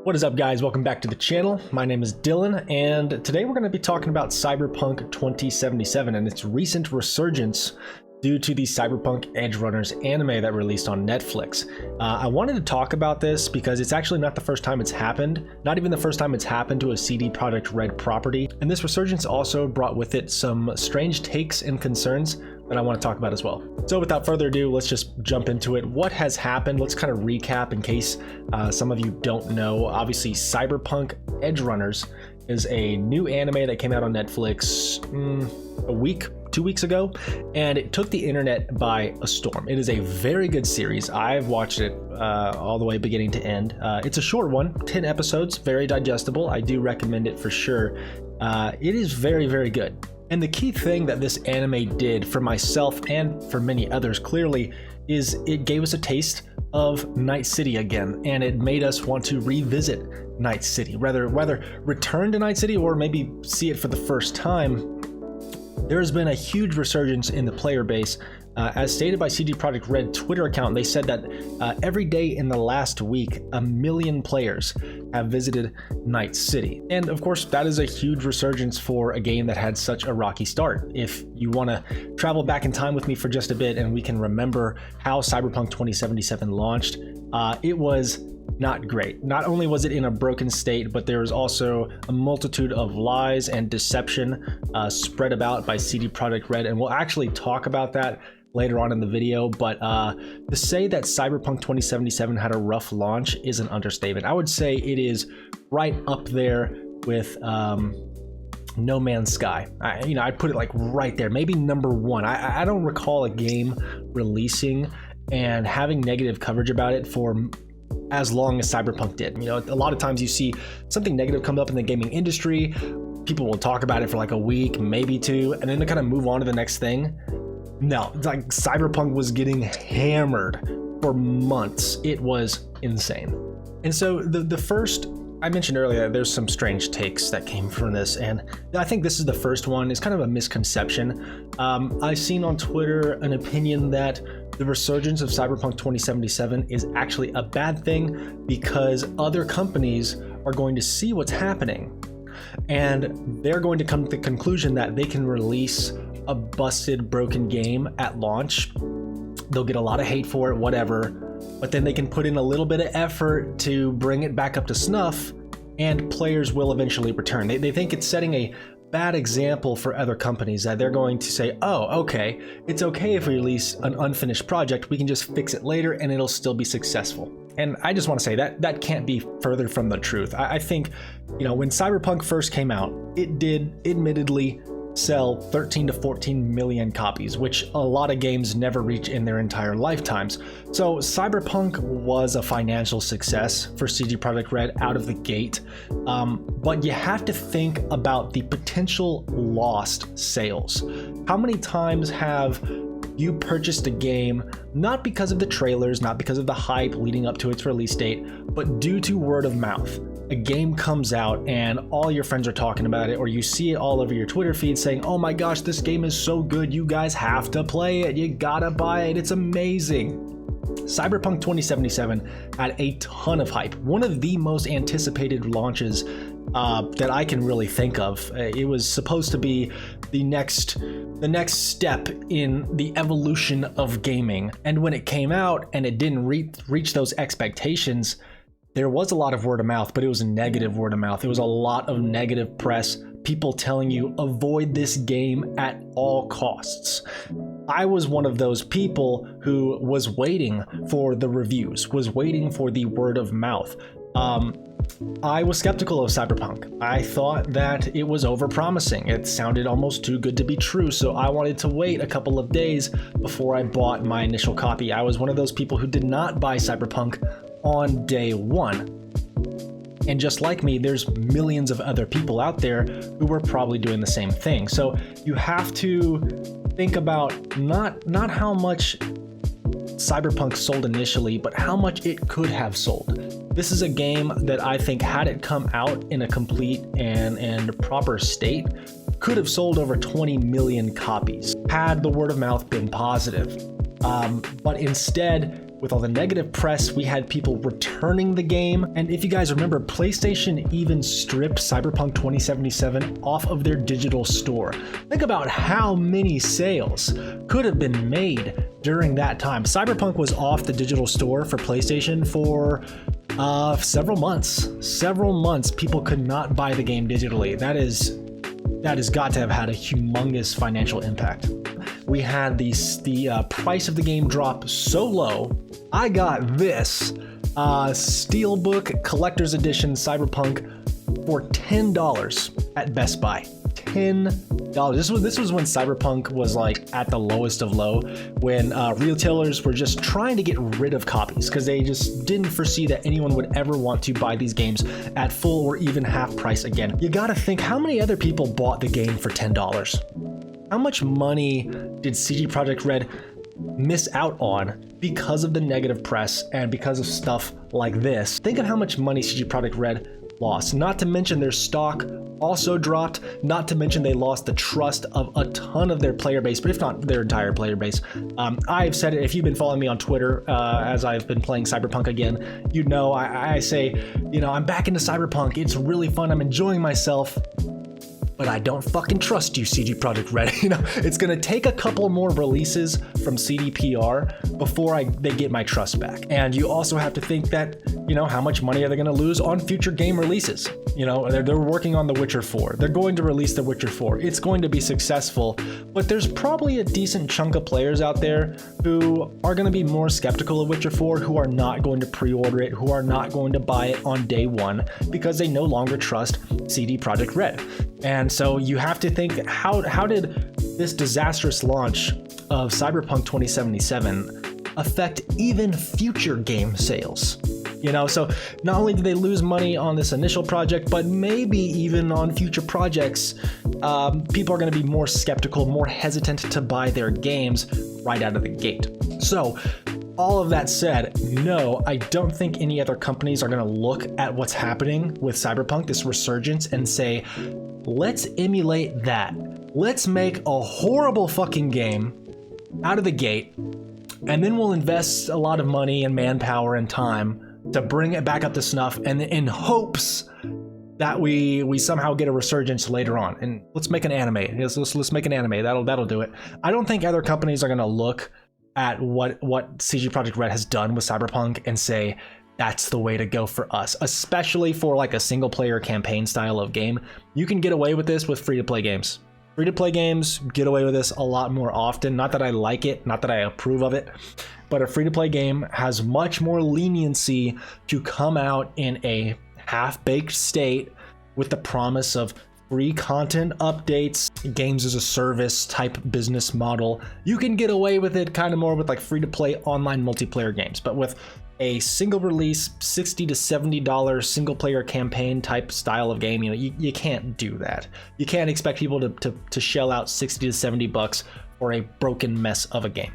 What is up, guys? Welcome back to the channel. My name is Dylan, and today we're going to be talking about Cyberpunk 2077 and its recent resurgence due to the Cyberpunk Edgerunners anime that released on Netflix. I wanted to talk about this because it's actually not the first time it's happened, not even the first time it's happened to a CD Projekt Red property, and this resurgence also brought with it some strange takes and concerns that I want to talk about as well. So without further ado, let's just jump into it. What has happened? Let's kind of recap in case some of you don't know. Obviously, Cyberpunk Edgerunners is a new anime that came out on Netflix two weeks ago, and it took the internet by a storm. It is a very good series. I've watched it all the way beginning to end. It's a short one, 10 episodes, very digestible. I do recommend it for sure. It is very, very good. And the key thing that this anime did for myself and for many others clearly is it gave us a taste of Night City again, and it made us want to revisit Night City, whether return to Night City or maybe see it for the first time. There has been a huge resurgence in the player base. As stated by CD Projekt Red Twitter account, they said that every day in the last week, 1 million players have visited Night City. And of course, that is a huge resurgence for a game that had such a rocky start. If you want to travel back in time with me for just a bit and we can remember how Cyberpunk 2077 launched, it was not great. Not only was it in a broken state, but there was also a multitude of lies and deception spread about by CD Projekt Red, and we'll actually talk about that later on in the video. But to say that Cyberpunk 2077 had a rough launch is an understatement. I would say it is right up there with No Man's Sky. I'd put it like right there, maybe number one. I don't recall a game releasing and having negative coverage about it for as long as Cyberpunk did. A lot of times you see something negative come up in the gaming industry, people will talk about it for like a week, maybe two, and then they kind of move on to the next thing. No, it's like Cyberpunk was getting hammered for months. It was insane. And so the first, I mentioned earlier, there's some strange takes that came from this, and I think this is the first one. It's kind of a misconception. I've seen on Twitter an opinion that the resurgence of Cyberpunk 2077 is actually a bad thing because other companies are going to see what's happening and they're going to come to the conclusion that they can release a busted, broken game at launch. They'll get a lot of hate for it, whatever, but then they can put in a little bit of effort to bring it back up to snuff and players will eventually return. They think it's setting a bad example for other companies, that they're going to say, oh, okay, it's okay if we release an unfinished project, we can just fix it later and it'll still be successful. And I just want to say that can't be further from the truth. I think, when Cyberpunk first came out, it did admittedly sell 13 to 14 million copies, which a lot of games never reach in their entire lifetimes. So Cyberpunk was a financial success for CD Projekt Red out of the gate, but you have to think about the potential lost sales. How many times have you purchased a game not because of the trailers, not because of the hype leading up to its release date, but due to word of mouth? A game comes out and all your friends are talking about it, or you see it all over your Twitter feed saying, oh my gosh, this game is so good, you guys have to play it, you gotta buy it, it's amazing. Cyberpunk 2077 had a ton of hype, one of the most anticipated launches that I can really think of. It was supposed to be the next step in the evolution of gaming, and when it came out and it didn't reach those expectations, there was a lot of word of mouth, but it was a negative word of mouth. It was a lot of negative press, people telling you, avoid this game at all costs. I was one of those people who was waiting for the reviews, was waiting for the word of mouth. I was skeptical of Cyberpunk. I thought that it was overpromising. It sounded almost too good to be true, so I wanted to wait a couple of days before I bought my initial copy. I was one of those people who did not buy Cyberpunk on day one. And just like me, there's millions of other people out there who were probably doing the same thing. So you have to think about not how much Cyberpunk sold initially, but how much it could have sold. This is a game that I think, had it come out in a complete and proper state, could have sold over 20 million copies had the word of mouth been positive. But instead, with all the negative press, we had people returning the game. And if you guys remember, PlayStation even stripped Cyberpunk 2077 off of their digital store. Think about how many sales could have been made during that time. Cyberpunk was off the digital store for PlayStation for several months. Several months, people could not buy the game digitally. That has got to have had a humongous financial impact. We had the price of the game drop so low. I got this Steelbook Collector's Edition Cyberpunk for $10 at Best Buy. $10. This was when Cyberpunk was like at the lowest of low, when retailers were just trying to get rid of copies because they just didn't foresee that anyone would ever want to buy these games at full or even half price again. You gotta think, how many other people bought the game for $10? How much money did CD Projekt Red miss out on because of the negative press and because of stuff like this? Think of how much money CD Projekt Red lost. Not to mention their stock also dropped, not to mention they lost the trust of a ton of their player base, but if not their entire player base. I've said it, if you've been following me on Twitter as I've been playing Cyberpunk again, you know I say, you know, I'm back into Cyberpunk, it's really fun, I'm enjoying myself, but I don't fucking trust you, CD Projekt Red. You know, it's gonna take a couple more releases from CDPR before they get my trust back. And you also have to think that, you know, how much money are they gonna lose on future game releases? You know, they're working on The Witcher 4. They're going to release The Witcher 4. It's going to be successful, but there's probably a decent chunk of players out there who are gonna be more skeptical of Witcher 4, who are not going to pre-order it, who are not going to buy it on day one because they no longer trust CD Projekt Red. And so you have to think, how did this disastrous launch of Cyberpunk 2077 affect even future game sales? You know, so not only did they lose money on this initial project, but maybe even on future projects, people are going to be more skeptical, more hesitant to buy their games right out of the gate. So all of that said, no, I don't think any other companies are going to look at what's happening with Cyberpunk, this resurgence, and say, let's emulate that. Let's make a horrible fucking game out of the gate, and then we'll invest a lot of money and manpower and time to bring it back up to snuff, and in hopes that we somehow get a resurgence later on. And let's make an anime. Let's make an anime. That'll do it. I don't think other companies are going to look at what CD Projekt Red has done with Cyberpunk and say, that's the way to go for us, especially for like a single player campaign style of game. You can get away with this with free-to-play games. Free-to-play games get away with this a lot more often. Not that I like it, not that I approve of it, but a free-to-play game has much more leniency to come out in a half-baked state with the promise of free content updates, games as a service type business model. You can get away with it kind of more with like free-to-play online multiplayer games, but with a single release $60 to $70 single player campaign type style of game, you know, you can't do that. You can't expect people to shell out 60 to 70 bucks for a broken mess of a game.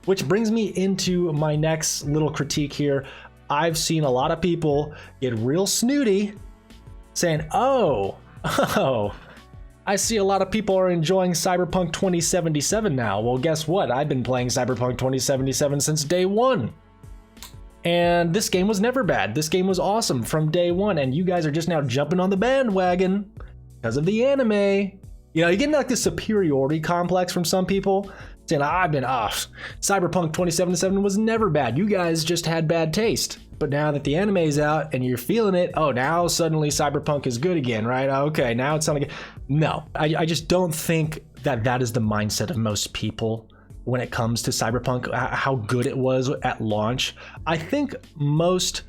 Which brings me into my next little critique here. I've seen a lot of people get real snooty saying, oh, I see a lot of people are enjoying Cyberpunk 2077 now. Well, guess what? I've been playing Cyberpunk 2077 since day one. And this game was never bad. This game was awesome from day one, and you guys are just now jumping on the bandwagon because of the anime. You know, you're getting like this superiority complex from some people saying, I've been off. Cyberpunk 2077 was never bad. You guys just had bad taste. But now that the anime's out and you're feeling it, oh, now suddenly Cyberpunk is good again, right? Okay, now it's something. No, I just don't think that is the mindset of most people when it comes to Cyberpunk, how good it was at launch. I think most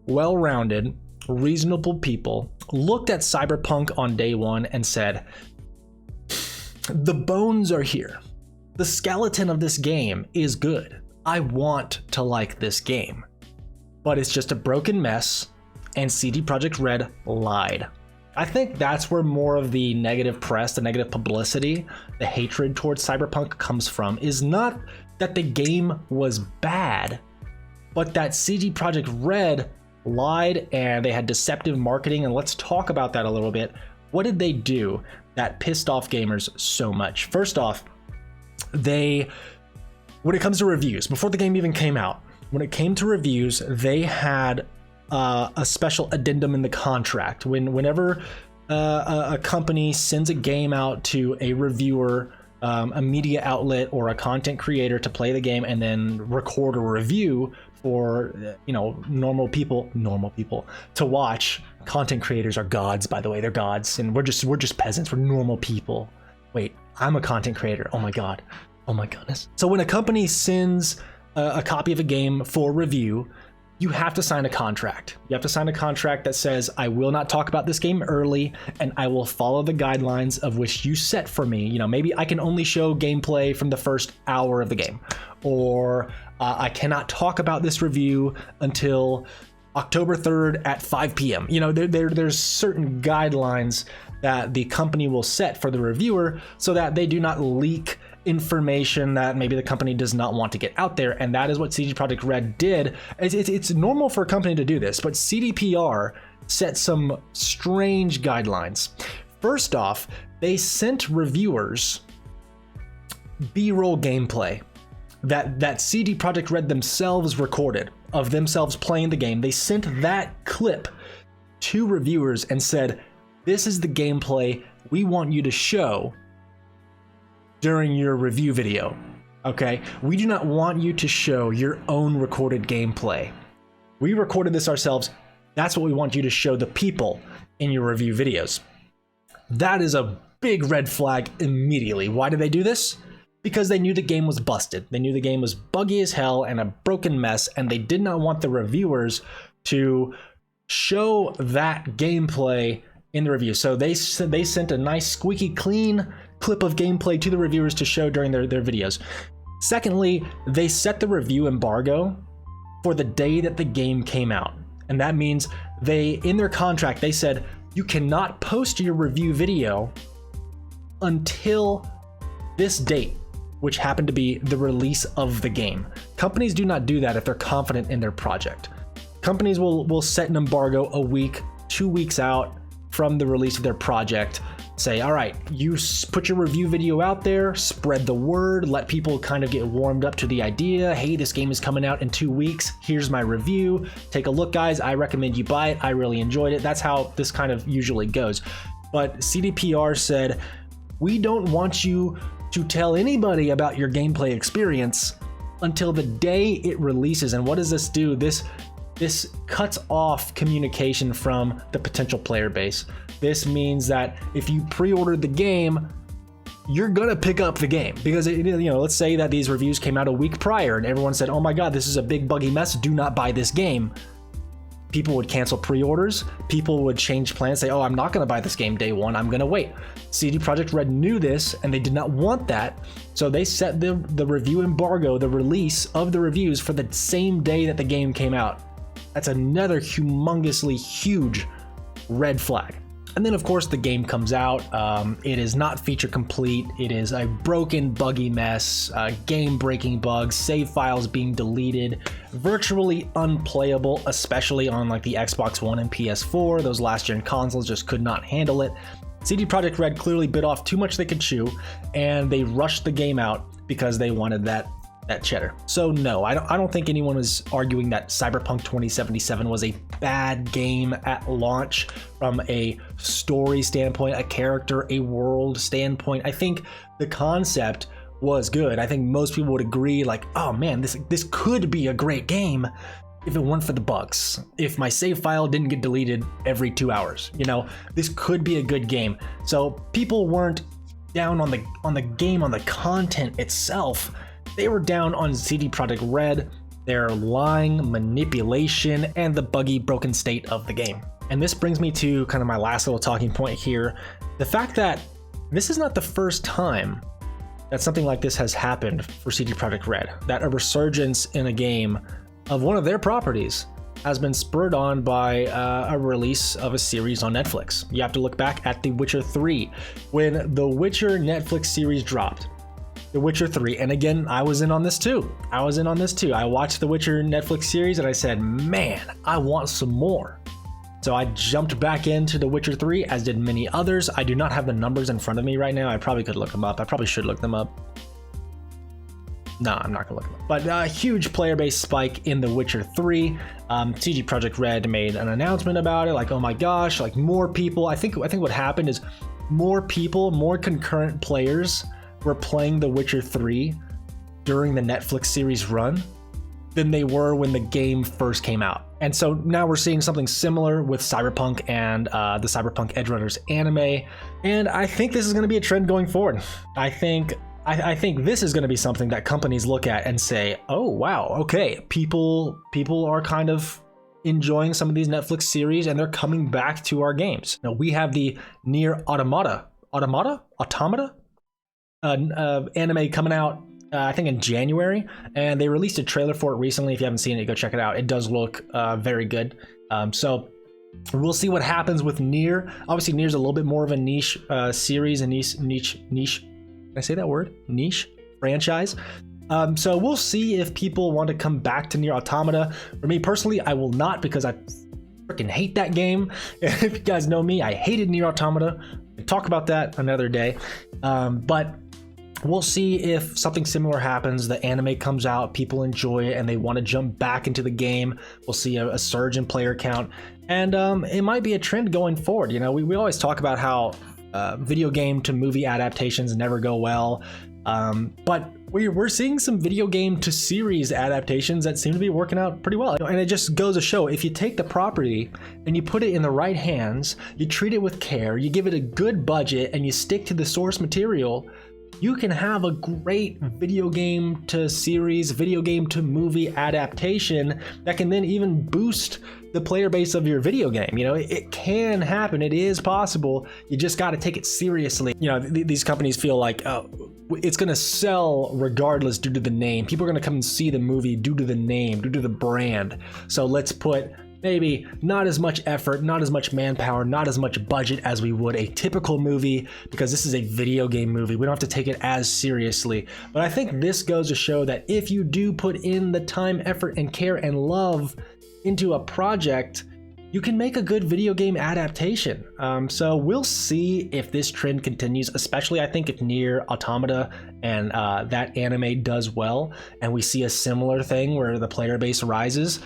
well-rounded, reasonable people looked at Cyberpunk on day one and said, the bones are here. The skeleton of this game is good. I want to like this game. But it's just a broken mess, and CD Projekt Red lied. I think that's where more of the negative press, the negative publicity, the hatred towards Cyberpunk comes from, is not that the game was bad, but that CD Projekt Red lied and they had deceptive marketing. And let's talk about that a little bit. What did they do that pissed off gamers so much? First off, when it comes to reviews, before the game even came out, when it came to reviews, they had a special addendum in the contract. Whenever a company sends a game out to a reviewer, a media outlet, or a content creator to play the game and then record a review for normal people to watch. Content creators are gods, by the way. They're gods, and we're just peasants. We're normal people. Wait, I'm a content creator. Oh my god. Oh my goodness. So when a company sends a copy of a game for review, you have to sign a contract. You have to sign a contract that says, I will not talk about this game early, and I will follow the guidelines of which you set for me. Maybe I can only show gameplay from the first hour of the game, or I cannot talk about this review until October 3rd at 5 p.m. There's certain guidelines that the company will set for the reviewer so that they do not leak information that maybe the company does not want to get out there. And that is what CD Projekt Red did. It's normal for a company to do this, but CDPR set some strange guidelines. First off, they sent reviewers B-roll gameplay that CD Projekt Red themselves recorded of themselves playing the game. They sent that clip to reviewers and said, this is the gameplay we want you to show during your review video. Okay, we do not want you to show your own recorded gameplay. We recorded this ourselves. That's what we want you to show the people in your review videos. That is a big red flag immediately. Why did they do this? Because they knew the game was busted. They knew the game was buggy as hell and a broken mess, and they did not want the reviewers to show that gameplay in the review. So they sent a nice squeaky clean clip of gameplay to the reviewers to show during their videos. Secondly, they set the review embargo for the day that the game came out. And that means in their contract, they said, you cannot post your review video until this date, which happened to be the release of the game. Companies do not do that if they're confident in their project. Companies will set an embargo a week, 2 weeks out from the release of their project. Say, all right, you put your review video out there, spread the word, let people kind of get warmed up to the idea. Hey, this game is coming out in 2 weeks. Here's my review. Take a look, guys. I recommend you buy it. I really enjoyed it. That's how this kind of usually goes. But CDPR said, we don't want you to tell anybody about your gameplay experience until the day it releases. And what does this do? This cuts off communication from the potential player base. This means that if you pre-ordered the game, you're gonna pick up the game because let's say that these reviews came out a week prior and everyone said, oh my god, this is a big buggy mess, do not buy this game. People would cancel pre-orders, people would change plans, say, oh, I'm not gonna buy this game day one, I'm gonna wait. CD Projekt Red knew this and they did not want that, so they set the review embargo, the release of the reviews, for the same day that the game came out. That's another humongously huge red flag. And then of course the game comes out. It is not feature complete. It is a broken, buggy mess, game-breaking bugs, save files being deleted, virtually unplayable, especially on like the Xbox One and PS4. Those last-gen consoles just could not handle it. CD Projekt Red clearly bit off too much they could chew, and they rushed the game out because they wanted that cheddar. So no, I don't think anyone was arguing that Cyberpunk 2077 was a bad game at launch from a story standpoint, a character, a world standpoint. I think the concept was good. I think most people would agree, like, oh man, this could be a great game if it weren't for the bugs. If my save file didn't get deleted every 2 hours, this could be a good game. So people weren't down on the game, on the content itself. They were down on CD Projekt Red, their lying, manipulation, and the buggy, broken state of the game. And this brings me to kind of my last little talking point here. The fact that this is not the first time that something like this has happened for CD Projekt Red, that a resurgence in a game of one of their properties has been spurred on by a release of a series on Netflix. You have to look back at The Witcher 3. When The Witcher Netflix series dropped, The Witcher 3, and again, I was in on this too. I watched The Witcher Netflix series and I said, man, I want some more. So I jumped back into The Witcher 3, as did many others. I do not have the numbers in front of me right now. I probably could look them up. I probably should look them up. No, I'm not gonna look them up. But a huge player base spike in The Witcher 3. CG Projekt Red made an announcement about it, like, oh my gosh, like more people. I think what happened is more people, more concurrent players were playing The Witcher 3 during the Netflix series run than they were when the game first came out. And so now we're seeing something similar with Cyberpunk and the Cyberpunk Edgerunners anime. And I think this is going to be a trend going forward. I think this is going to be something that companies look at and say, oh wow, okay, people are kind of enjoying some of these Netflix series and they're coming back to our games. Now we have the Nier Automata anime coming out, I think in January, and they released a trailer for it recently. If you haven't seen it, go check it out. It does look very good. So we'll see what happens with Nier. Obviously, Nier's a little bit more of a niche series, a niche. Can I say that word? Niche franchise. So we'll see if people want to come back to Nier Automata. For me personally, I will not, because I freaking hate that game. If you guys know me, I hated Nier Automata. We'll talk about that another day. But we'll see if something similar happens. The anime comes out, people enjoy it, and they want to jump back into the game. We'll see a surge in player count, and it might be a trend going forward. You know, we always talk about how video game to movie adaptations never go well, but we're seeing some video game to series adaptations that seem to be working out pretty well. And it just goes to show, if you take the property and you put it in the right hands, you treat it with care, you give it a good budget, and you stick to the source material, you can have a great video game to series, video game to movie adaptation that can then even boost the player base of your video game. You know, it can happen. It is possible. You just got to take it seriously. You know, these companies feel like, oh, it's going to sell regardless due to the name. People are going to come and see the movie due to the name, due to the brand. So let's put maybe not as much effort, not as much manpower, not as much budget as we would a typical movie, because this is a video game movie. We don't have to take it as seriously. But I think this goes to show that if you do put in the time, effort, and care and love into a project, you can make a good video game adaptation. So we'll see if this trend continues, especially I think if Nier Automata and that anime does well, and we see a similar thing where the player base rises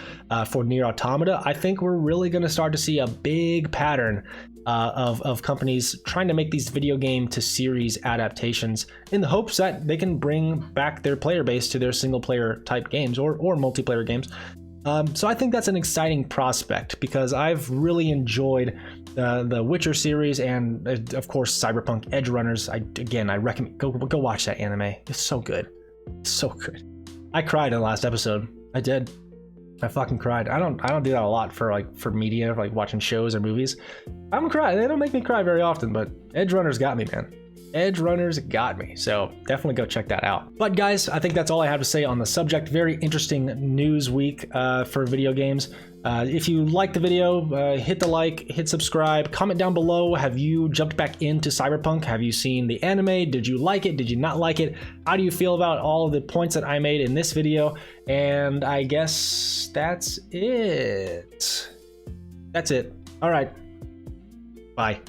for Nier Automata. I think we're really going to start to see a big pattern of companies trying to make these video game to series adaptations in the hopes that they can bring back their player base to their single player type games or multiplayer games. So I think that's an exciting prospect, because I've really enjoyed the Witcher series and of course Cyberpunk Edgerunners. I recommend go watch that anime. It's so good, it's so good. I cried in the last episode. I did. I fucking cried. I don't do that a lot for media, like watching shows or movies. I don't cry. They don't make me cry very often, but Edgerunners got me, man. Edgerunners got me, so definitely go check that out. But guys, I think that's all I have to say on the subject. Very interesting news week for video games. If you liked the video, hit the like, hit subscribe, comment down below. Have you jumped back into Cyberpunk? Have you seen the anime? Did you like it? Did you not like it? How do you feel about all of the points that I made in this video? And I guess that's it. That's it. All right. Bye.